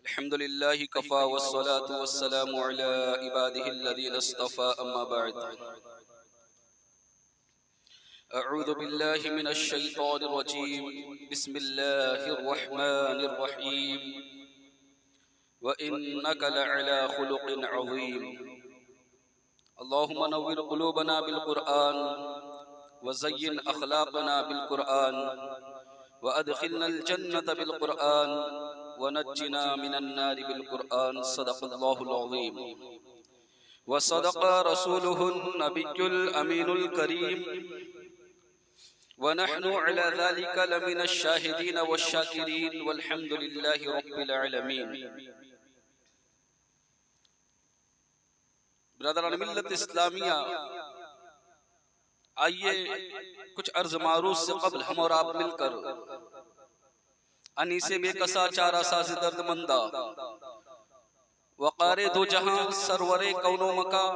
الحمد لله كفى والصلاة والسلام على عباده الذين اصطفى أما بعد. أعوذ بالله من الشيطان الرجيم. بسم الله الرحمن الرحيم. وإنك لعلى خلق عظيم. اللهم نور قلوبنا بالقرآن وزين أخلاقنا بالقرآن وأدخلنا الجنة بالقرآن ونجنا من النار بالقرآن. صدق الله العظيم وصدق رسوله النبي الأمين الكريم ونحن على ذلك لمن الشاهدين والشاكرين والحمد لله رب العالمين. برادران ملت اسلامیہ، آئیے کچھ عرض معروض سے قبل ہم اور آپ مل کر انیسے بے کسا چارہ ساز درد مندہ وقار دو جہاں سرور کون و مکا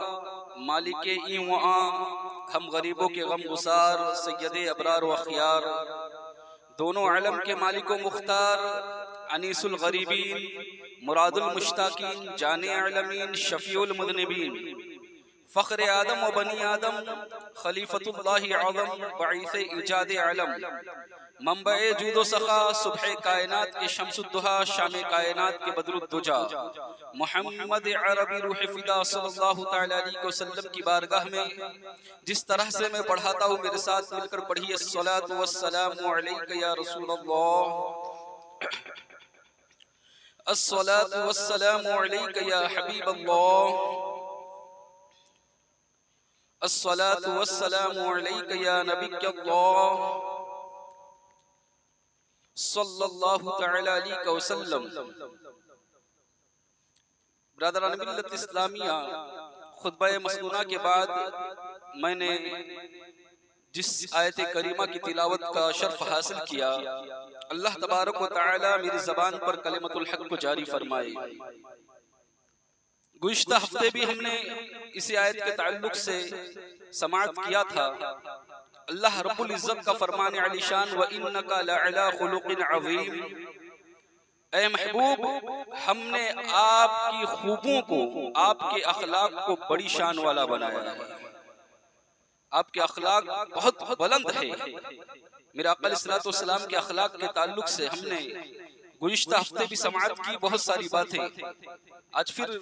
مالک این و آن ہم غریبوں کے غم گسار سید ابرار و اخیار دونوں علم کے مالک و مختار انیس الغریبین مراد المشتاقین جان علمین شفیع المذنبین فخر آدم و بنی آدم خلیفۃ اللہ اعظم بعیث ایجاد علم منبع جود و سخا صبح کائنات کے شمس الدہا شام کائنات کے بدر الدجا محمد عربی روح فدا صلی اللہ تعالی علیہ وسلم کی بارگاہ میں جس طرح سے میں پڑھاتا ہوں میرے ساتھ مل کر پڑھیے الصلاۃ والسلام علیک یا رسول اللہ، الصلاۃ والسلام علیک یا حبیب اللہ، الصلاۃ والسلام علیک یا نبی اللہ صلی اللہ تعالی علیہ وسلم. برادران ملت اسلامیہ، خطبہ مسنونہ کے بعد میں نے جس آیت کریمہ کی تلاوت کا شرف حاصل کیا، اللہ تبارک و تعالی میری زبان پر کلمۃ الحق کو جاری فرمائے. گزشتہ ہفتے بھی ہم نے اسی آیت کے تعلق سے سماعت کیا تھا. اللہ رب العزت کا فرمان علی شان وَإِنَّكَ لَعَلَى خُلُقٍ عَظِيمٍ، اے محبوب ہم نے آپ کی خوبوں کو، آپ کے اخلاق کو بڑی شان والا بنایا ہے. آپ کے اخلاق بہت بلند ہے. میرے آقا علیہ الصلوۃ والسلام کے اخلاق کے تعلق سے ہم نے گزشتہ ہفتے بھی سماعت کی بہت ساری باتیں. آج پھر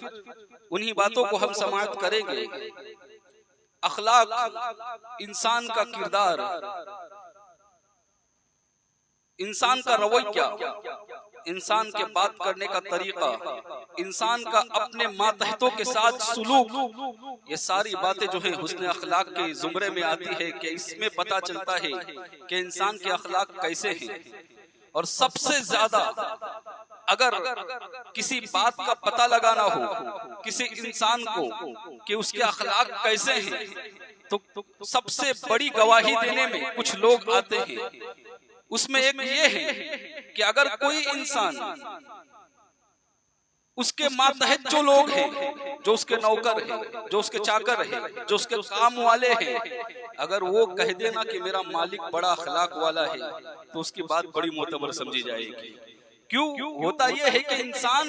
انہی باتوں کو ہم سماعت کریں گے. اخلاق، انسان کا کردار، انسان کا رویہ، انسان کے بات کرنے کا طریقہ، انسان کا اپنے ماتحتوں کے ساتھ سلوک، یہ ساری باتیں جو ہیں حسن اخلاق کے زمرے میں آتی ہے کہ اس میں پتہ چلتا ہے کہ انسان کے اخلاق کیسے ہیں. اور سب سے زیادہ اگر کسی بات کا پتہ لگانا ہو کسی انسان کو کہ اس کے اخلاق کیسے ہیں، تو سب سے بڑی گواہی دینے میں کچھ لوگ آتے ہیں. اس میں ایک یہ ہے کہ اگر کوئی انسان اس کے ماتحت جو لوگ ہیں، جو اس کے نوکر ہیں، جو اس کے چاکر ہیں، جو اس کے کام والے ہیں، اگر وہ کہہ دینا کہ میرا مالک بڑا اخلاق والا ہے تو اس کی بات بڑی معتبر سمجھی جائے گی. کیوں ہوتا یہ ہے کہ انسان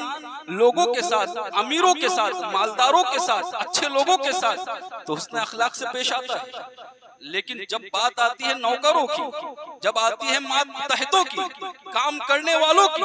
لوگوں کے ساتھ، امیروں کے ساتھ، مالداروں کے ساتھ، اچھے لوگوں کے ساتھ تو حسن اخلاق سے پیش آتا ہے، لیکن جب بات آتی ہے نوکروں کی، جب آتی ہے ماتحتوں کی، کام کرنے والوں کی،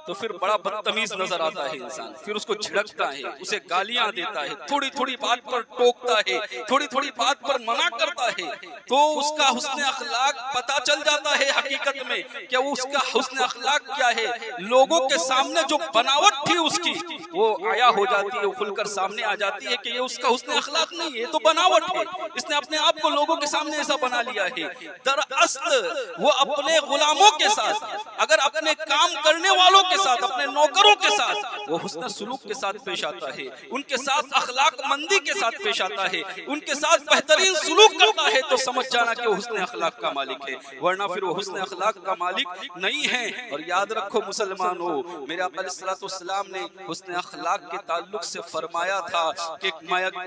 تو پھر بڑا بدتمیز نظر آتا ہے انسان. پھر اس کو جھڑکتا ہے، اسے گالیاں دیتا ہے، تھوڑی تھوڑی بات پر ٹوکتا ہے، تھوڑی تھوڑی بات پر منع کرتا ہے. تو اس کا حسن اخلاق پتہ چل جاتا ہے حقیقت میں کہ اس کا حسن اخلاق کیا ہے. لوگوں کے سامنے جو بناوٹ تھی اس کی وہ عیا ہو جاتی ہے، وہ کھل کر سامنے آ جاتی ہے کہ یہ اس کا حسن اخلاق نہیں ہے، یہ تو بناوٹ ہے. اس نے اپنے آپ کو لوگوں کے سامنے ایسا بنا لیا ہے. دراصل وہ اپنے غلاموں کے ساتھ، اگر اپنے کام کرنے والوں کے ساتھ، اپنے نوکروں کے ساتھ وہ حسن سلوک کے ساتھ پیش آتا ہے، ان کے ساتھ اخلاق مندی کے ساتھ پیش آتا ہے، ان کے ساتھ بہترین سلوک کرتا ہے، تو سمجھ جانا کہ وہ حسن اخلاق کا مالک ہے، ورنہ پھر وہ حسن اخلاق کا مالک نہیں ہے. اور یاد رکھو مسلمانوں، میرے آقا علیہ الصلوۃ والسلام نے حسن اخلاق کے تعلق سے فرمایا تھا کہ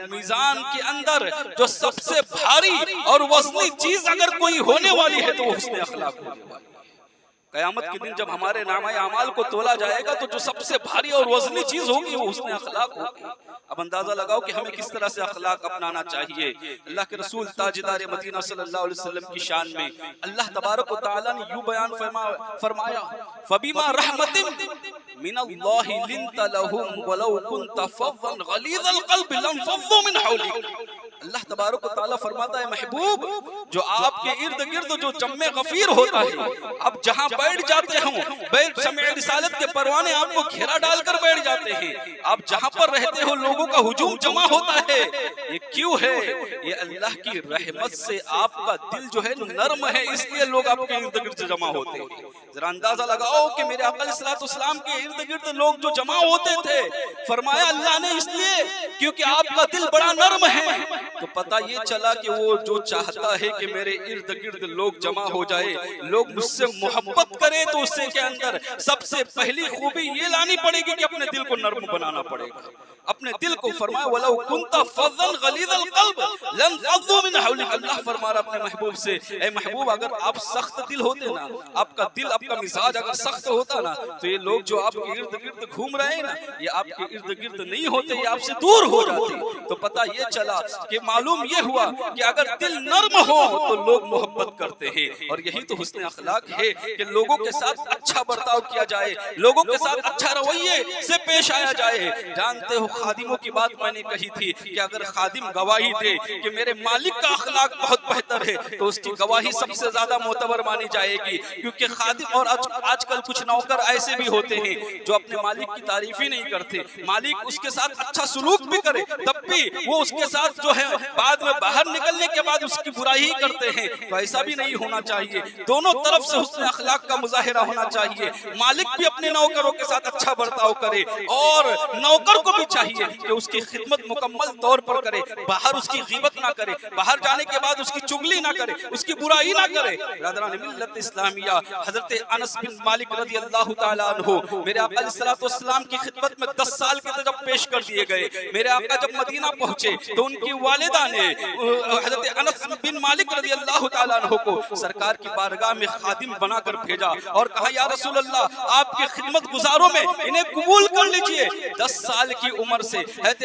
میزان کے اندر جو سب سے بھاری اور وزنی چیز اگر کوئی ہونے والی ہے تو وہ حسن اخلاق ہونے والی ہے. قیامت کے دن جب ہمارے نامہ اعمال کو تولا جائے گا تو جو سب سے بھاری اور وزنی چیز ہوگی وہ حسن اخلاق ہوگی. اب اندازہ لگاؤ کہ ہمیں کس طرح سے اخلاق اپنانا چاہیے. اللہ کے رسول تاجدار مدینہ صلی اللہ علیہ وسلم کی شان میں اللہ تبارک و تعالیٰ نے یوں بیان فرمایا فَبِمَا رَحْمَةٍ مِّنَ اللَّهِ لِنْتَ لَهُمْ وَلَوْ كُنْتَ فَظًّا غَلِيظَ الْقَلْبِ لَانفَضُّوا مِنْ حَوْلِكَ. اللہ تبارک و تعالیٰ فرماتا ہے محبوب جو آپ کے ارد گرد جو جمع غفیر ہوتا ہے، اب جہاں بیٹھ جاتے ہوں شمع رسالت کے پروانے آپ کو گھیرا ڈال کر بیٹھ جاتے ہیں، آپ جہاں پر رہتے ہو لوگوں کا ہجوم جمع ہوتا ہے. یہ کیوں ہے؟ یہ اللہ کی رحمت سے آپ کا دل جو ہے نرم ہے، اس لیے لوگ آپ کے ارد گرد جمع ہوتے ہیں. ذرا اندازہ لگاؤ کہ میرے آقا علیہ الصلوۃ والسلام کے ارد گرد لوگ جو جمع ہوتے تھے، فرمایا اللہ نے اس لیے کیونکہ آپ کا دل بڑا نرم ہے. تو پتہ یہ چلا کہ وہ جو چاہتا ہے کہ میرے ارد گرد لوگ جمع ہو جائے، لوگ مجھ سے محبت کرے، تو اس کے اندر سب سے پہلی خوبی یہ لانی پڑے گی کہ اپنے دل کو نرم بنانا پڑے گا. اپنے دل کو فرمایا وَلَوْ كُنْتَ فَظًّا غَلِيظَ الْقَلْبِ لَانفَضُّوا مِنْ حَوْلِكَ. اللہ فرما رہا اپنے محبوب سے اے محبوب اگر آپ سخت دل ہوتے نا، آپ کا دل آپ کا مزاج اگر سخت ہوتا نا، تو یہ لوگ جو آپ کے ارد گرد گھوم رہے ہیں نا، یہ آپ کے ارد گرد نہیں ہوتے، یہ آپ سے دور ہو جاتے. تو پتہ یہ چلا کہ معلوم یہ ہوا کہ اگر دل نرم ہو تو لوگ محبت کرتے ہیں. اور یہی تو حسن اخلاق ہے کہ لوگوں کے ساتھ اچھا برتاؤ کیا جائے، لوگوں کے ساتھ اچھا رویے سے پیش آیا جائے. جانتے ہو خادموں کی بات میں نے کہی تھی کہ اگر خادم گواہی دے کہ میرے مالک کا اخلاق بہت بہتر ہے تو اس کی گواہی سب سے زیادہ معتبر مانی جائے گی. کیونکہ خادم اور آج کل کچھ نوکر ایسے بھی ہوتے ہیں جو اپنے مالک کی تعریف ہی نہیں کرتے، مالک اس کے ساتھ اچھا سلوک بھی کرے تب بھی وہ اس کے ساتھ جو ہے بعد میں باہر نکلنے کے بعد اس کی برائی ہی کرتے ہیں. تو ایسا بھی نہیں ہونا چاہیے، دونوں طرف سے حسن اخلاق کا مظاہرہ ہونا چاہیے. مالک بھی اپنے نوکروں کے ساتھ اچھا برتاؤ کرے اور نوکر کو بھی چاہیے کہ اس کی خدمت مکمل طور پر کرے، باہر اس کی غیبت نہ کرے، باہر جانے کے بعد اس کی چگلی نہ کرے، اس کی برائی نہ کرے. برادران ملت اسلامیہ، حضرت انس بن مالک رضی اللہ تعالیٰ عنہ میرے آقا علیہ الصلوۃ والسلام کی خدمت میں 10 سال کے جب پیش کر دیے گئے. میرے آقا جب مدینہ پہنچے تو ان کی والدہ نے حضرت انس بن مالک رضی اللہ تعالیٰ عنہ کو سرکار کی بارگاہ میں خادم بنا کر بھیجا اور کہا یا رسول اللہ آپ کے خدمت گزاروں میں انہیں قبول کر لیجئے. 10 سال کی عمر سے حضرت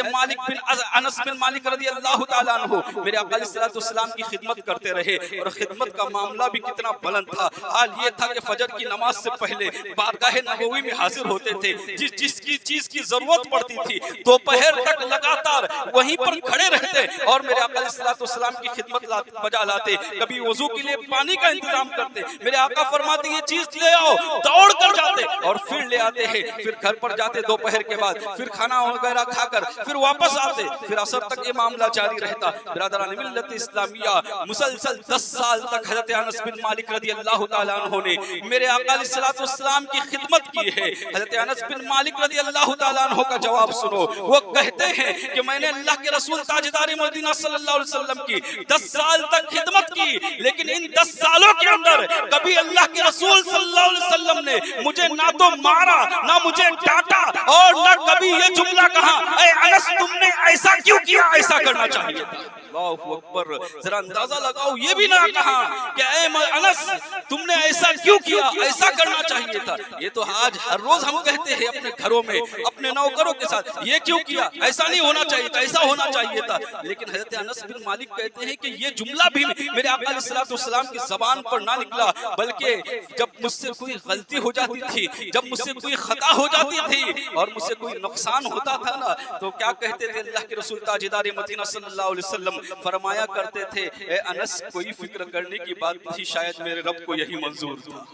انس بن مالک رضی اللہ تعالیٰ عنہ میرے آقا علیہ الصلوۃ والسلام کی خدمت کرتے رہے. اور خدمت کا معاملہ بھی کتنا بلند تھا. حال یہ تھا کہ فجر کی نماز سے پہلے بارگاہ نبوی میں حاضر ہوتے تھے. جس کی چیز کی ضرورت پڑتی تھی دوپہر تک لگاتار وہیں پر کھڑے رہتے اور میرے آقا علیہ الصلوۃ والسلام کی خدمت بجا لاتے. کبھی وضو کے لیے پانی کا انتظام کرتے، میرے آقا فرماتے یہ چیز لے آؤ، دوڑ کر جاتے اور پھر لے آتے ہیں. پھر گھر پر جاتے دوپہر کے بعد، پھر کھانا وغیرہ کھا کر پھر واپس آتے، پھر عصر تک یہ معاملہ جاری رہتا. برادران ملت اسلامیہ، مسلسل 10 سال تک حضرت انس بن مالک رضی اللہ تعالیٰ عنہ نے میرے آقا علیہ الصلوۃ والسلام کی خدمت کی ہے. حضرت انس بن مالک رضی اللہ تعالیٰ عنہ کا جواب سنو. وہ کہتے ہیں کہ میں نے اللہ کے رسول تاجدار مدینہ صلی اللہ علیہ وسلم کی 10 سال تک خدمت کی، لیکن ان 10 سالوں کے اندر کبھی اللہ کے رسول صلی اللہ علیہ وسلم نے مجھے نہ تو مارا، نہ مجھے ڈانٹا اور نہ کبھی یہ جملہ کہا اے انس تم نے ایسا کیوں کیا، ایسا کرنا چاہیے تھا. اللہ اکبر. ذرا اندازہ لگاؤ یہ بھی نہ کہا کہ اے انس تم نے ایسا کیوں کیا، ایسا کرنا چاہیے تھا. یہ تو آج ہر روز ہم کہتے ہیں اپنے گھروں میں اپنے نوکروں کے ساتھ یہ کیوں کیا، ایسا نہیں ہونا چاہیے تھا، ایسا ہونا چاہیے تھا. لیکن حضرت انس بن مالک کہتے ہیں کہ یہ جملہ بھی میرے آقا علیہ الصلوۃ والسلام کی زبان پر نہ نکلا، بلکہ جب مجھ سے کوئی غلطی ہو جاتی تھی، جب مجھ سے کوئی خطا ہو جاتی تھی اور مجھ سے کوئی نقصان ہوتا تھا نا، تو کیا کہتے تھے اللہ کے رسول تاجدار مدینہ صلی اللہ علیہ وسلم فرمایا کرتے تھے اے انس کوئی فکر کرنے کی بات نہیں، شاید میرے رب کو یہی منظور تھا،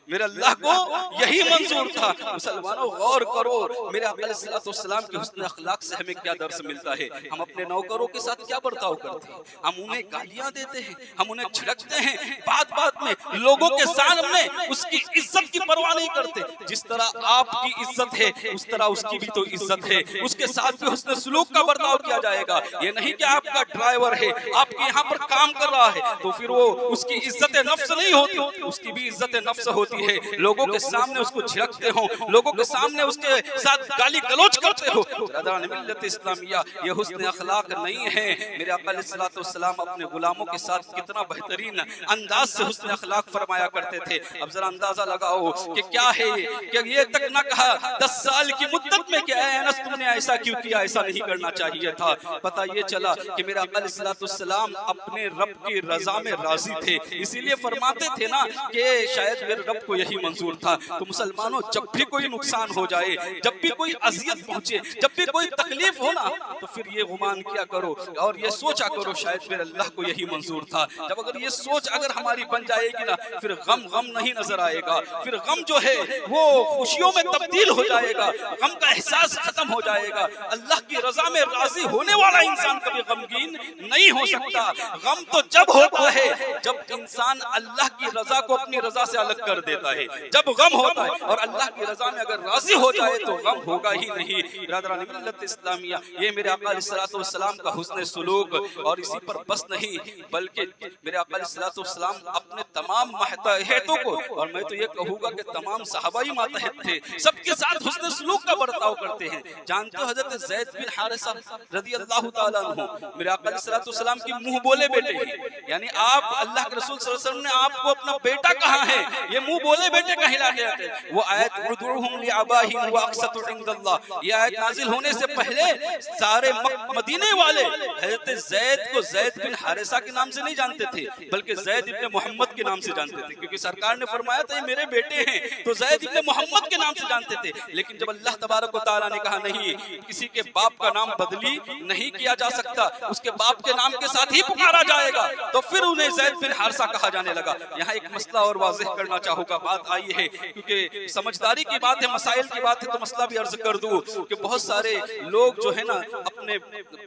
میرے اللہ کو یہی منظور تھا. مسلمانوں غور کرو میرے آقا علیہ الصلوۃ والسلام کے حسن اخلاق سے ہمیں کیا درس ملتا ہے. ہم اپنے نوکروں کے ساتھ کیا برتاؤ کرتے ہیں، ہم انہیں گالیاں دیتے ہیں، ہم انہیں جھڑکتے ہیں، بات بات میں لوگوں کے سامنے اس کی عزت کی پرواہ نہیں کرتے. جس طرح آپ کی عزت ہے اس طرح اس کی بھی تو عزت ہے، اس کے ساتھ بھی حسن سلوک کا برتاؤ کیا جائے گا. یہ نہیں کہ آپ کا ڈرائیور ہے، آپ کے یہاں پر کام کر رہا ہے تو پھر وہ اس کی عزت نفس نہیں ہوتی، اس کی بھی عزت نفس ہوتی ہوتی ہے لوگوں کے سامنے اس کو جھڑکتے ہو, لوگوں کے سامنے اس کے ساتھ گالی گلوچ کرتے ہو. برادران ملت اسلامیہ, یہ حسن اخلاق نہیں ہے. میرے آقا علیہ الصلوۃ والسلام اپنے غلاموں کے ساتھ کتنا بہترین انداز سے حسن اخلاق فرمایا کرتے تھے. اب ذرا اندازہ لگاؤ کہ کیا ہے کہ یہ تک نہ کہا 10 سال کی مدت میں کہ اے انس تم نے ایسا کیوں کیا, ایسا نہیں کرنا چاہیے تھا. پتہ یہ چلا کہ میرا آقا علیہ الصلوۃ والسلام اپنے رب کی رضا میں راضی تھے, اسی لیے فرماتے تھے نا کہ شاید میرے رب کو یہی منظور تھا. تو مسلمانوں, جب بھی کوئی نقصان ہو جائے, جب بھی کوئی اذیت پہنچے, جب بھی کوئی تکلیف ہونا, تو پھر یہ گمان کیا کرو اور یہ سوچا کرو شاید میرے اللہ کو یہی منظور تھا. جب اگر یہ سوچ اگر ہماری بن جائے گی نا, پھر غم نہیں نظر آئے گا, پھر غم جو ہے وہ خوشیوں میں تبدیل ہو جائے گا, غم کا احساس ختم ہو جائے گا. اللہ کی رضا میں راضی ہونے والا انسان کبھی غمگین نہیں ہو سکتا. غم تو جب ہوتا ہے جب انسان اللہ کی رضا کو اپنی رضا سے الگ کر دیتا ہے, جب غم ہوتا ہے. اور اللہ کی رضا میں اگر راضی ہو جائے تو غم ہوگا ہی نہیں. برادران ملت اسلامیہ, یہ میرے آقا علیہ الصلوۃ والسلام کا حسن سلوک, اور اسی پر بس نہیں بلکہ میرے آقا علیہ الصلوۃ والسلام اپنے تمام ماتحتوں کو, اور میں تو یہ کہوں گا کہ تمام صحابہ ہی ماتحت تھے, سب کے ساتھ حسن سلوک کا برتاؤ کرتے ہیں. جانتے ہو حضرت زید بن حارثہ رضی اللہ تعالیٰ عنہ میرے آقا علیہ الصلوۃ والسلام کی منہ بولے بیٹے ہیں. یعنی آپ اللہ کے رسول صلی اللہ علیہ وسلم نے آپ کو اپنا بیٹا کہا ہے, یہ منہ بولے بیٹے کہلا گیا ہے. وہ آیت ادعوہم لآبائہم واقسط عند اللہ, یہ آیت نازل ہونے سے پہلے سارے مدینے والے حضرت زید کو زید بن حارثہ کے نام سے نہیں جانتے تھے, بلکہ زید ابن محمد کے نام سے جانتے تھے, کیونکہ سرکار نے فرمایا تھا یہ میرے بیٹے ہیں, تو زید ابن محمد کے نام سے جانتے تھے. لیکن جب اللہ تبارک و تعالیٰ نے کہا نہیں, کسی کے باپ کا نام بدلی نہیں کیا جا سکتا, اس کے باپ کے نام کے ساتھ ہی پکارا جائے گا, تو پھر انہیں زید بن حارثہ کہا جانے لگا. یہاں ایک مسئلہ اور واضح کرنا چاہوں گا, بات آئی ہے کیونکہ سمجھداری کی بات ہے, مسائل کی بات ہے, تو مسئلہ بھی عرض کر دوں کہ بہت سارے لوگ جو ہے نا اپنے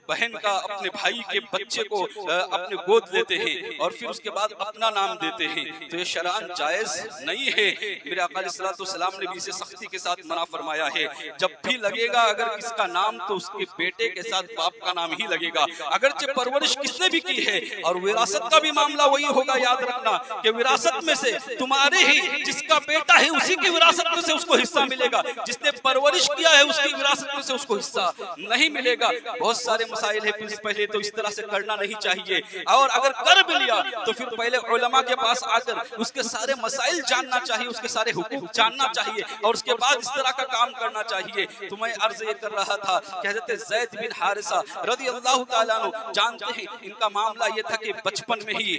بہن کا, اپنے بھائی کے بچے کو اپنے گود لیتے ہیں اور پھر اس کے بعد اپنا نام دیتے ہیں, تو یہ شرعاً جائز نہیں ہے. میرے آقا علیہ الصلوۃ والسلام نے بھی اسے سختی کے ساتھ منع فرمایا ہے. جب بھی لگے گا اگر کس کا نام, تو اس کے بیٹے کے ساتھ باپ کا نام ہی لگے گا, اگرچہ پرورش کس نے بھی کی ہے. اور وراثت کا بھی معاملہ وہی ہوگا, یاد رکھنا کہ وراثت میں سے تمہارے ہی جس کا بیٹا ہے اسی کی وراثت میں سے اس کو حصہ ملے گا, جس نے پرورش کیا ہے اس کی وراثت میں سے اس کو حصہ نہیں ملے گا. بہت سارے مسائل ہیں, پہلے تو اس طرح سے کرنا نہیں چاہیے, اور اگر کر بھی لیا تو پھر پہلے علماء کے پاس آ کر اس کے سارے مسائل جاننا چاہیے, اس کے سارے حقوق جاننا چاہیے, اور اس کے بعد اس طرح کا کام کرنا چاہیے. تو میں عرض یہ کر رہا تھا کہ حضرت زید بن حارثہ رضی اللہ تعالیٰ عنہ, جانتے ہیں ان کا معاملہ یہ تھا کہ بچپن میں ہی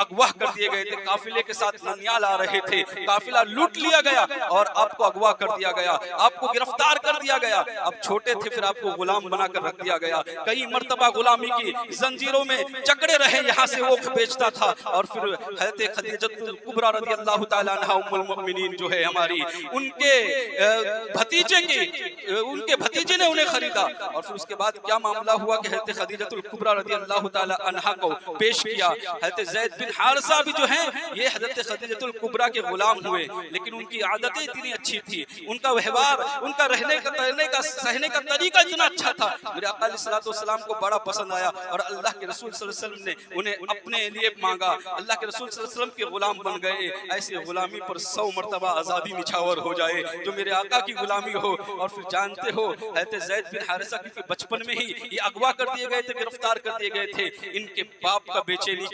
اغوا کر دیے گئے تھے, قافلے کے ساتھ ننیال آ رہے تھے, قافلہ لوٹ لیا گیا اور آپ کو اغوا کر دیا گیا, آپ کو گرفتار کر دیا گیا. اب چھوٹے تھے, پھر آپ کو غلام بنا کر رکھ دیا گیا, کئی مرتبہ غلامی کی زنجیروں میں جکڑے رہے, یہاں سے وہ بیچتا تھا. اور پھر حضرت خدیجہ الکبریٰ رضی اللہ تعالیٰ عنہا ام المؤمنین جو ہے ہماری, ان کے بھتیجے نے انہیں خریدا, اور پھر اس کے بعد کیا معاملہ ہوا کہ حضرت خدیجہ الکبریٰ رضی اللہ تعالیٰ عنہا کو پیش کیا. حضرت زید بن حارثہ بھی جو ہیں یہ حضرت خدیجہ الکبریٰ کے غلام ہوئے, لیکن ان کی عادتیں اتنی اچھی تھی, ان کا وہوار, ان کا رہنے کا, ترنے کا, سہنے کا طریقہ اتنا اچھا تھا. میرے آقا علیہ الصلوۃ والسلام کو بڑا پسند آیا, اور اللہ کے رسول صلی اللہ علیہ وسلم نے انہیں اپنے لیے مانگا. اللہ کے رسول صلی اللہ علیہ وسلم کے غلام بن گئے. ایسی غلامی پر 100 مرتبہ آزادی نچھاور ہو جائے جو میرے آقا کی غلامی ہو. اور پھر جانتے ہو حضرت زید بن حارثہ کی بچپن میں ہی یہ اغوا کر دیے گئے تھے, گرفتار کر دیے گئے تھے. ان کے باپ کا بےچینی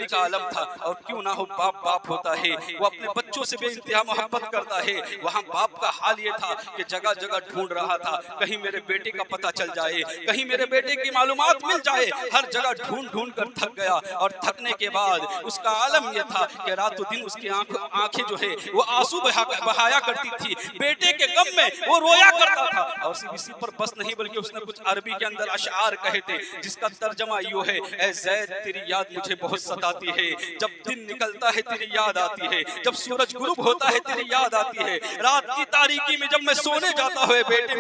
کا عالم تھا, اور کیوں نہ ہو, باپ ہوتا ہے, وہ اپنے بچوں سے بے انتہا محبت کرتا ہے. وہاں باپ کا حال یہ تھا کہ جگہ جگہ ڈھونڈ رہا تھا, کہیں میرے بیٹے کا پتہ چل جائے, کہیں میرے بیٹے کی معلومات مل جائے. ہر جگہ ڈھونڈ کر تھک گیا, اور تھکنے کے بعد اس کا عالم یہ تھا کہ رات و دن اس کی آنکھیں جو ہے وہ آنسو بہایا کرتی تھی, بیٹے کے غم میں وہ رویا کرتا تھا. اور اسی پر بس نہیں, بلکہ اس نے کچھ عربی کے اندر اشعار کہے تھے جس کا ترجمہ یوں ہے, اے زید تیری یاد مجھے بہت ستاتی ہے, جب دن نکلتا ہے تیری یاد آتی ہے, جب سورج غروب ہوتا ہے تیری یاد آتی ہے, رات کی تاریکی میں جب میں سونے جاتا ہوں بیٹے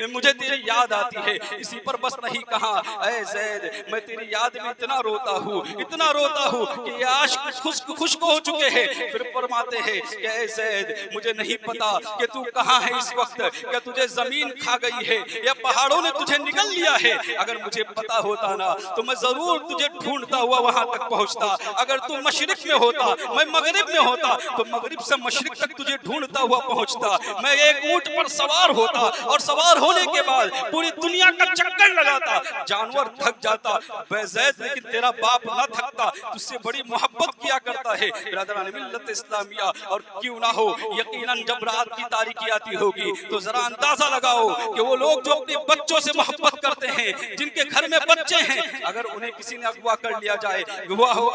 مجھے تیری یاد آتی ہے. اسی پر بس نہیں کہا, اے زید میں تیری یاد میں اتنا روتا ہوں کہ یہ عاشق خشک ہو چکے ہیں. پھر فرماتے ہیں کہ اے زید مجھے نہیں پتا کہ تو کہاں ہے اس وقت, کہ تجھے زمین کھا گئی ہے یا پہاڑوں نے تجھے نگل لیا ہے. اگر مجھے پتا ہوتا نا تو میں ضرور تجھے ڈھونڈتا ہوا وہاں تک پہنچتا. اگر تو مشرق میں ہوتا میں مغرب میں ہوتا تو مغرب سے مشرق تک تجھے ڈھونڈتا ہوا پہنچتا، میں ایک اونٹ پر سوار ہوتا اور سوار ہونے کے بعد پوری دنیا کا چکر لگاتا، جانور تھک جاتا، بے زید لیکن تیرا باپ نہ تھکتا، تجھ سے بڑی محبت کیا کرتا ہے۔ برادران ملت اسلامیہ، اور کیوں نہ ہو یقیناً جب رات کی تاریکی آتی ہوگی تو ذرا اندازہ لگاؤ کہ وہ لوگ جو اپنے بچوں سے محبت کرتے ہیں، جن کے گھر میں بچے ہیں، اگر انہیں کسی نے اغوا کر لیا جائے،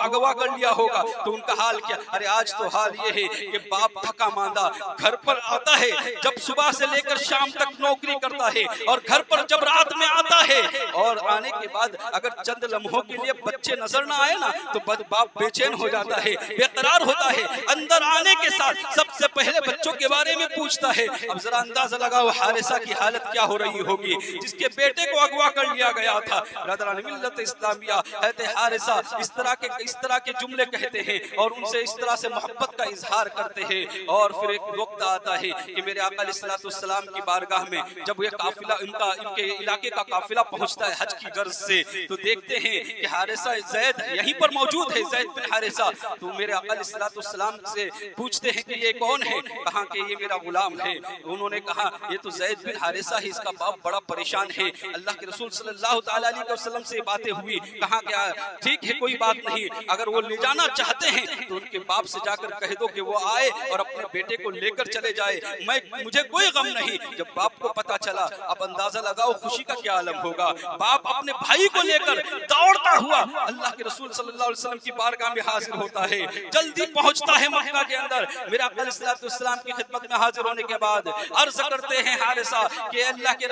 اغوا کر لیا ہوگا تو ان کا حال کیا؟ ارے آج تو حال یہ ہے کہ باپ تھکا ماندہ گھر پر آتا ہے، جب صبح سے لے کر شام تک نوکری کرتا ہے، اور گھر پر جب رات میں آتا ہے اور آنے کے بعد اگر چند لمحوں کے لیے بچے نظر نہ آئے نا تو باپ بے چین ہو جاتا ہے، بے قرار ہوتا ہے، اندر آنے کے ساتھ سب سے پہلے بچوں کے بارے میں پوچھتا ہے۔ اب ذرا اندازہ لگاؤ حارثہ کی حالت کیا ہو رہی ہوگی جس کے بیٹے کو اغوا کر لیا گیا تھا۔ برادران ملت اسلامیہ، حضرت حارثہ اس طرح کے جملے کہتے ہیں اور ان سے اس طرح سے محبت کا اظہار کرتے ہیں، اور پھر ایک وقت آتا ہے کہ میرے آقا علیہ الصلوۃ والسلام کی بارگاہ میں جب یہ قافلہ ان کے علاقے کا قافلہ پہنچتا ہے حج کی غرض سے، تو دیکھتے ہیں کہ حارثہ زید یہیں پر موجود ہے، زید بن حارثہ، تو میرے آقا علیہ الصلوۃ والسلام سے پوچھتے ہیں کہ یہ کون ہے؟ کہا کہ یہ میرا غلام ہے۔ انہوں نے کہا یہ تو زید بن حارثہ ہے، اس کا باپ بڑا پریشان ہے۔ اللہ کے رسول صلی اللہ تعالی علیہ وسلم سے باتیں ہوئی، کہا کہ ٹھیک ہے کوئی بات نہیں، اگر وہ لے جانا چاہتے ہیں تو ان کے باپ سے جا کر کہہ دو کہ وہ آئے اور اپنے بیٹے کو لے کر چلے جائے، مجھے کوئی غم نہیں۔ جب باپ کو پتا چلا، اب اندازہ لگاؤ خوشی کا کیا عالم ہوگا۔ باپ اپنے بھائی کو لے کر دوڑتا ہوا اللہ کے رسول صلی اللہ علیہ وسلم کی بارگاہ میں حاضر ہوتا ہے، جلدی پہنچتا ہے مکہ کے اندر۔ میرا آقا علیہ السلام کی خدمت میں حاضر ہونے کے بعد عرض کرتے ہیں حارثہ کہ اللہ کے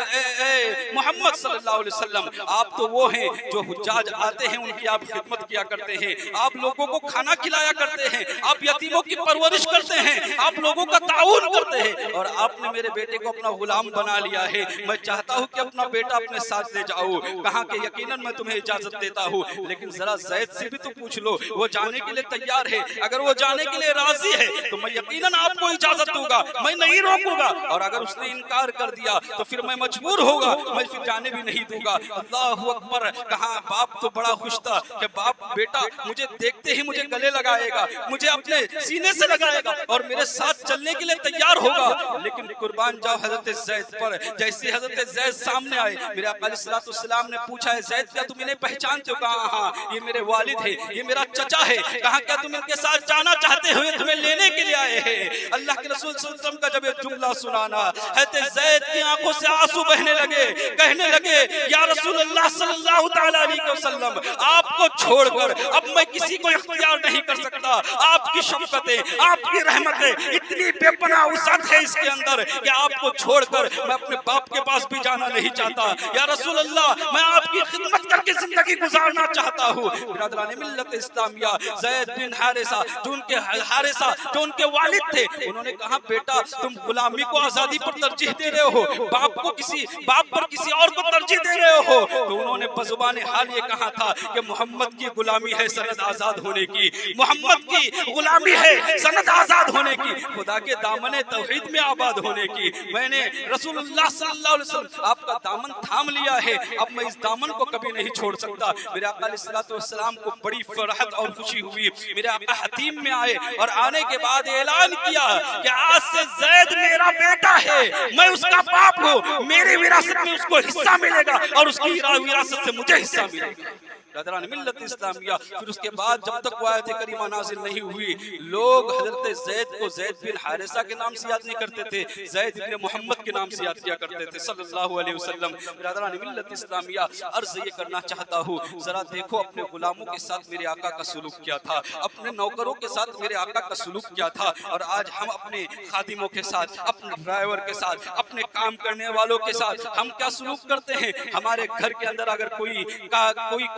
محمد صلی اللہ علیہ وسلم، آپ تو وہ ہیں جو حجاج آتے ہیں ان کی آپ خدمت کیا کرتے ہیں، آپ لوگوں کو کھانا کھلایا کرتے ہیں، آپ یتیموں کی پرورش کرتے ہیں، آپ لوگوں کا تعاون کرتے ہیں، اور آپ نے میرے بیٹے کو اپنا غلام بنا لیا ہے، میں چاہتا ہوں کہ اپنا بیٹا اپنے ساتھ لے جاؤ۔ کہا کہ یقیناً میں تمہیں اجازت دیتا ہوں، لیکن ذرا زید سے بھی تو پوچھ لو، وہ جانے کے لیے تیار ہے، اگر وہ جانے کے لیے راضی ہے تو میں یقیناً آپ کو اجازت دوں گا، میں نہیں روکوں گا، اور اگر اس نے انکار کر دیا تو پھر میں مجبور ہوگا، میں پھر جانے بھی نہیں دوں گا۔ اللہ اکبر! کہا باپ تو بڑا خوش تھا کہ باپ بیٹا مجھے دیکھتے ہی مجھے گلے لگائے گا، مجھے اپنے سینے سے لگائے گا اور میرے ساتھ چلنے کے لیے تیار ہوگا، لیکن قربان جاؤ حضرت زید پر۔ جیسے حضرت زید سامنے آئے، میرے آقا علیہ الصلوۃ والسلام نے پوچھا ہے زید کیا تم انہیں پہچانتے ہو؟ کہا ہاں یہ میرے والد ہے، یہ میرا چچا ہے۔ کہا کیا تم ان کے ساتھ جانا چاہتے ہوئے تمہیں لینے کے لیے آئے ہیں؟ اللہ کے رسول صلی اللہ علیہ وسلم کا جب یہ جملہ سنانا، حضرت زید کی آنکھوں سے آنسو بہنے لگے، کہنے لگے یا رسول اللہ صلی اللہ تعالی علیہ وسلم، آپ کو چھوڑ کر اب میں کسی کو اختیار نہیں کر سکتا، آپ کی شفقتیں، آپ کی رحمتیں اتنی بے پناہ وسعت ہے اس کے اندر کہ آپ کو چھوڑ کر میں اپنے باپ کے پاس بھی جانا نہیں چاہتا۔ یا رسول اللہ میں آپ کی خدمت کر کے زندگی گزارنا چاہتا ہوں۔ برادران ملت اسلامیہ، زید بن حارثہ جو ان کے والد تھے، انہوں نے کہا بیٹا تم غلامی کو آزادی پر ترجیح دے رہے ہو، باپ پر کسی اور کو ترجیح دے رہے ہو۔ تو انہوں نے بزبان حال یہ کہا تھا کہ محمد کی غلامی ہے سند آزاد ہونے کی، محمد کی غلامی ہے سند آزاد ہونے کی، خدا کے دامن توحید میں آباد ہونے کی۔ میں نے رسول اللہ صلی اللہ علیہ وسلم آپ کا دامن تھام لیا ہے، اب میں اس دامن کو کبھی نہیں چھوڑ سکتا۔ میرے آقا علیہ الصلوۃ والسلام کو بڑی فرحت اور خوشی ہوئی، میرے آقا حتیم میں آئے اور آنے کے بعد اعلان کیا کہ آج سے زید میرا بیٹا ہے، میں اس کا باپ ہوں، میری وراثت میں اس کو حصہ ملے گا اور اس کی وراثت سے مجھے حصہ ملے گا۔ برادران ملت اسلامیہ، پھر اس کے بعد جب تک وہ آیت کریمہ نازل نہیں ہوئی، لوگ حضرت زید کو زید بن حارثہ کے نام سے یاد نہیں کرتے تھے، زید بن محمد کے نام سے یاد کیا کرتے تھے صلی اللہ علیہ وسلم۔ برادران ملت اسلامیہ، عرض یہ کرنا چاہتا ہوں، ذرا دیکھو اپنے غلاموں کے ساتھ میرے آقا کا سلوک کیا تھا، اپنے نوکروں کے ساتھ میرے آقا کا سلوک کیا تھا، اور آج ہم اپنے خادموں کے ساتھ، اپنے ڈرائیور کے ساتھ، اپنے کام کرنے والوں کے ساتھ ہم کیا سلوک کرتے ہیں؟ ہمارے گھر کے اندر اگر کوئی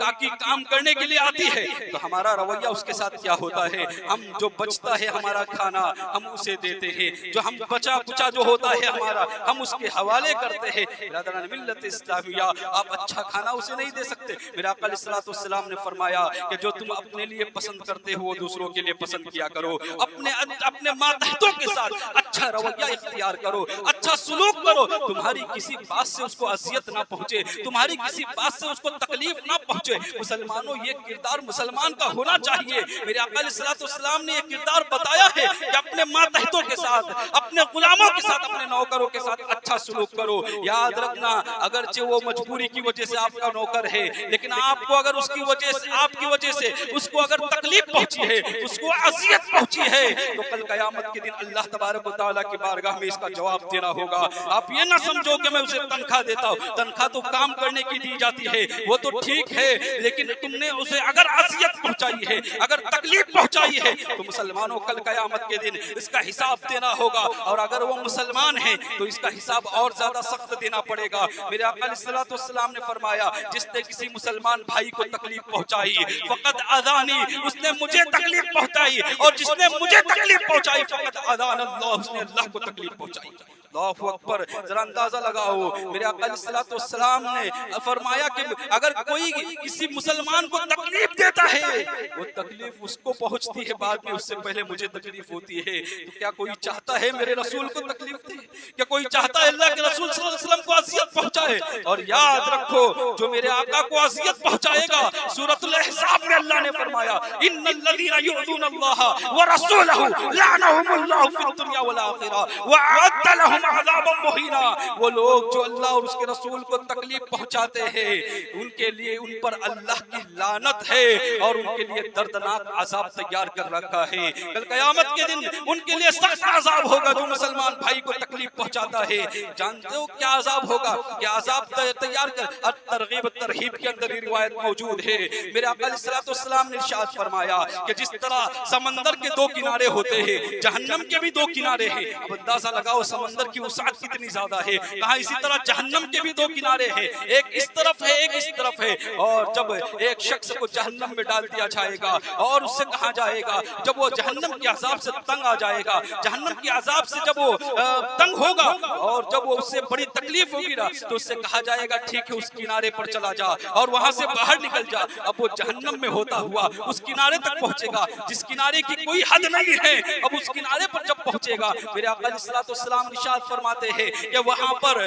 کاکی کام کرنے کے لیے آتی ہے تو ہمارا رویہ اس کے ساتھ کیا ہوتا ہے؟ ہم جو بچتا ہے ہمارا کھانا ہم اسے دیتے ہیں، جو ہم بچا کچا جو ہوتا ہے ہمارا ہم اس کے حوالے کرتے ہیں۔ برادران ملت اسلامیہ، آپ اچھا کھانا اسے نہیں دے سکتے، میرا آقا علیہ الصلوۃ والسلام نے فرمایا کہ جو تم اپنے لیے پسند کرتے ہو دوسروں کے لیے پسند کیا کرو، اپنے ماتحتوں کے ساتھ اچھا رویہ اختیار کرو، اچھا سلوک کرو، تمہاری کسی بات سے اس کو اذیت نہ پہنچے، تمہاری کسی بات سے اس کو تکلیف نہ پہنچے، مسلمانوں یہ کردار مسلمان کا ہونا چاہیے. میرے آقا علیہ الصلوۃ والسلام نے یہ کردار بتایا ہے کہ اپنے ماتحتوں کے ساتھ، اپنے غلاموں کے ساتھ، اپنے نوکروں کے ساتھ اچھا سلوک کرو. یاد رکھنا اگرچہ وہ مجبوری کی وجہ سے آپ کا نوکر ہے، لیکن آپ کو اگر اس کی وجہ سے، آپ کی وجہ سے اس کو اگر تکلیف پہنچی ہے، اس کو اذیت پہنچی ہے، تو کل قیامت کے دن اللہ تبارک و تعالیٰ کی بارگاہ میں اس کا جواب دینا ہوگا. آپ یہ نہ سمجھو کہ میں اسے تنخواہ دیتا ہوں، تنخواہ تو کام کرنے کی دی جاتی ہے، وہ تو ٹھیک ہے، لیکن تم نے اسے اگر اذیت پہنچائی ہے، اگر تکلیف پہنچائی ہے، تو مسلمانوں کل قیامت کے دن اس کا حساب دینا ہوگا. اور اگر وہ مسلمان ہیں تو اس کا حساب اور زیادہ سخت دینا پڑے گا. میرے آقا علیہ الصلوۃ والسلام نے فرمایا جس نے کسی مسلمان بھائی کو تکلیف پہنچائی فقط اذانی، اس نے مجھے تکلیف پہنچائی، اور جس نے مجھے تکلیف پہنچائی فقط اذان اللہ، اس نے اللہ کو تکلیف پہنچائی. اللہ اکبر. ذرا اندازہ لگاؤ، میرے آقا علیہ الصلوۃ والسلام نے فرمایا کہ اگر کوئی کسی مسلمان کو تکلیف دیتا ہے، وہ تکلیف اس کو پہنچتی ہے بعد میں، اس سے پہلے مجھے تکلیف ہوتی ہے. تو کیا کوئی چاہتا ہے میرے رسول کو تکلیف دے؟ کیا کوئی چاہتا ہے اللہ کے رسول صلی اللہ علیہ وسلم کو اذیت پہنچائے؟ اور یاد رکھو جو میرے آقا کو اذیت پہنچائے گا، سورۃ الاحزاب میں اللہ نے فرمایا ان الذین یؤذون اللہ ورسولہ لعنهم اللہ فی الدنیا والآخرہ وأعد لهم عذابا مہینا. وہ لوگ جو اللہ اور اس کے رسول کو تکلیف پہنچاتے ہیں، ان کے لیے ان پر اللہ کی لعنت ہے، اور ان کے لیے دردناک عذاب تیار کر رکھا ہے. کل قیامت کے دن ان کے لیے سخت عذاب ہوگا جو مسلمان بھائی کو تکلیف پہنچاتا ہے. جانتے ہو کیا عذاب ہوگا؟ کیا عذاب تیار کر ترغیب ترہیب کے اندر یہ روایت موجود ہے. میرے آقا علیہ الصلوۃ والسلام نے ارشاد فرمایا کہ جس طرح سمندر کے دو کنارے ہوتے ہیں، جہنم کے بھی دو کنارے ہیں. اب اندازہ لگاؤ سمندر کی وسعت کتنی زیادہ ہے. کہاں اسی طرح جہنم کے بھی دو کنارے ہیں، ایک اس طرف ہے، ایک اس طرف ہے. اور جب ایک شخص کو جہنم میں ڈال دیا جائے گا اور اس سے کہا جائے گا، جب وہ جہنم کے عذاب سے تنگ آ جائے گا، جہنم کے عذاب سے جب وہ تنگ ہوگا اور جب وہ اس سے بڑی تکلیف ہوگی نا، تو اس سے کہا جائے گا ٹھیک ہے اس کنارے پر چلا جا اور وہاں سے باہر نکل جا. اب وہ جہنم میں ہوتا ہوا اس کنارے تک پہنچے گا جس کنارے کی کوئی حد نہیں ہے. اب اس کنارے پر جب پہنچے گا، میرے آقا علیہ الصلوۃ والسلام ارشاد فرماتے ہیں کہ وہاں پر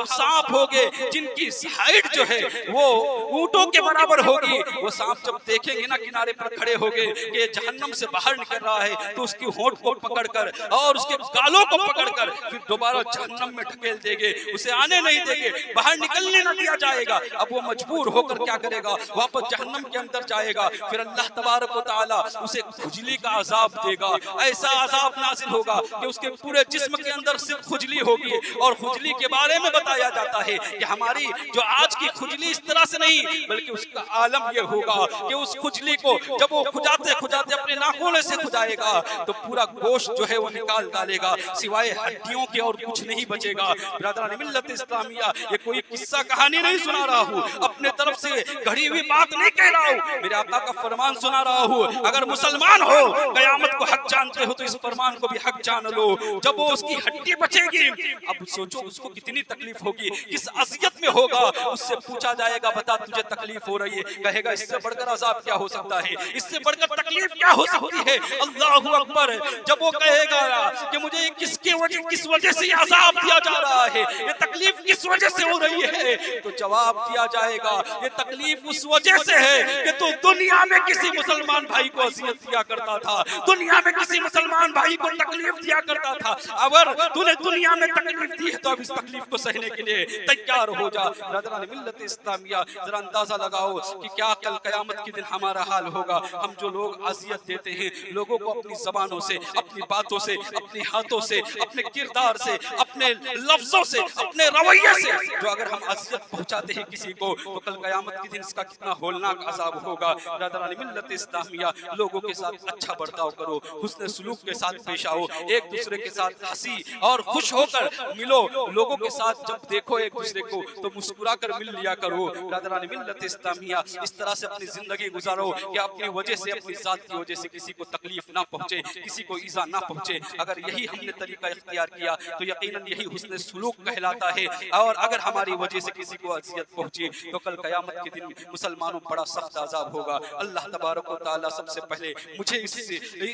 سانپ ہوگے جن کی ہائٹ جو ہے وہ اونٹوں کے برابر ہوگی. وہ سانپ جب دیکھیں گے نا کنارے پر کھڑے ہوگے کہ جہنم سے باہر نکل رہا ہے، تو اس کی ہونٹ کو پکڑ کر اور اس کے گالوں کو پکڑ کر پھر دوبارہ جہنم میں ڈھکیل دے گے، اسے آنے نہیں دیں گے، باہر نکلنے نہ دیا جائے گا. اب وہ مجبور ہو کر کیا کرے گا؟ واپس جہنم کے اندر جائے گا. پھر اللہ تبارک و تعالی اسے کھجلی کا عذاب دے گا. ایسا عذاب نازل ہوگا کہ اس کے پورے جسم کے اندر صرف کھجلی ہوگی. اور کھجلی کے بارے میں بتایا جاتا ہے کہ ہماری جو آج کی کھجلی اس طرح سے نہیں، بلکہ اس کا عالم یہ ہوگا کہ اس کھجلی کو جب وہ کھجاتے کھجاتے اپنے ناخنوں سے کھجائے گا تو پورا گوشت جو ہے وہ نکال ڈالے گا، سوائے ہڈیوں کے اور کچھ نہیں بچے گا. برادران ملت اسلامیہ، یہ کوئی قصہ کہانی نہیں سنا رہا ہوں، اپنے طرف سے گھڑی ہوئی بات نہیں کہہ رہا ہوں، میرے آقا کا فرمان سنا رہا ہوں. اگر مسلمان ہو، قیامت کو حق جانتے ہو، تو اس فرمان کو بھی حق جان لو. جب وہ اس کی ہڈی بچے گی، اب سوچو اس کو کتنی تکلیف ہوگی، کس اذیت میں ہوگا. اس سے پوچھا جائے گا بتا تجھے تکلیف ہو رہی ہے، کہے گا اس سے بڑھ کر عذاب کیا ہو سکتا ہے، اس سے بڑھ کر تکلیف کیا ہو سکتی ہے. اللہ اکبر. جب وہ کہے گا کہ مجھے کس وجہ سے یہ عذاب دیا جا رہا ہے، یہ تکلیف کس وجہ سے ہو رہی ہے، تو جواب دیا جائے گا یہ تکلیف اس وجہ سے ہے کہ تو دنیا میں کسی مسلمان بھائی کو اذیت دیا کرتا تھا، دنیا میں کسی مسلمان بھائی کو تکلیف دیا کرتا تھا. اگر تو نے دنیا میں تکلیف دی ہے تو اب اس تکلیف کو سہنے کے لیے تیار ہو جا. برادران ملت اسلامیہ، ذرا اندازہ لگاؤ کہ کیا کل قیامت کے دن ہمارا حال ہوگا. ہم جو لوگ اذیت دیتے ہیں لوگوں کو اپنی زبانوں سے، اپنی باتوں سے، اپنے ہاتھوں سے، اپنے کردار سے، اپنے لفظوں سے، اپنے رویے سے جو اگر ہم اذیت پہنچاتے ہیں کسی کو، تو کل قیامت کے دن اس کا کتنا ہولناک عذاب ہوگا. برادران ملت اسلامیہ، لوگوں کے ساتھ اچھا برتاؤ کرو، حسن سلوک کے ساتھ پیش آؤ، ایک دوسرے کے ساتھ ہنسی اور خوش ہو کر ملو. لوگوں کے ساتھ جب دیکھو ایک دوسرے کو تو مسکرا کر مل لیا کرو. برادران ملت اسلامیہ، اس طرح سے اپنی زندگی گزارو کہ اپنی وجہ سے، اپنی ذات کی وجہ سے کسی کو تکلیف نہ پہنچے، کسی کو ایذا نہ پہنچے. اگر یہی ہم نے طریقہ اختیار کیا تو یقیناً یہی حسن سلوک کہلاتا ہے. اور اگر ہماری وجہ سے کسی کو اذیت پہنچی تو کل قیامت کے دن مسلمانوں بڑا سخت عذاب ہوگا. اللہ تبارک و تعالیٰ سب سے پہلے مجھے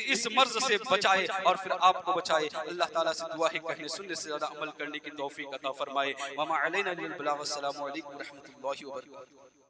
اس مرض سے بچائے اور پھر آپ کو بچائے. اللہ تعالیٰ سے دعا ہے کہنے سننے سے زیادہ عمل کرنے کی توفیق عطا فرمائے. وما علینا الا البلاغ. السلام علیکم ورحمۃ اللہ وبرکاتہ.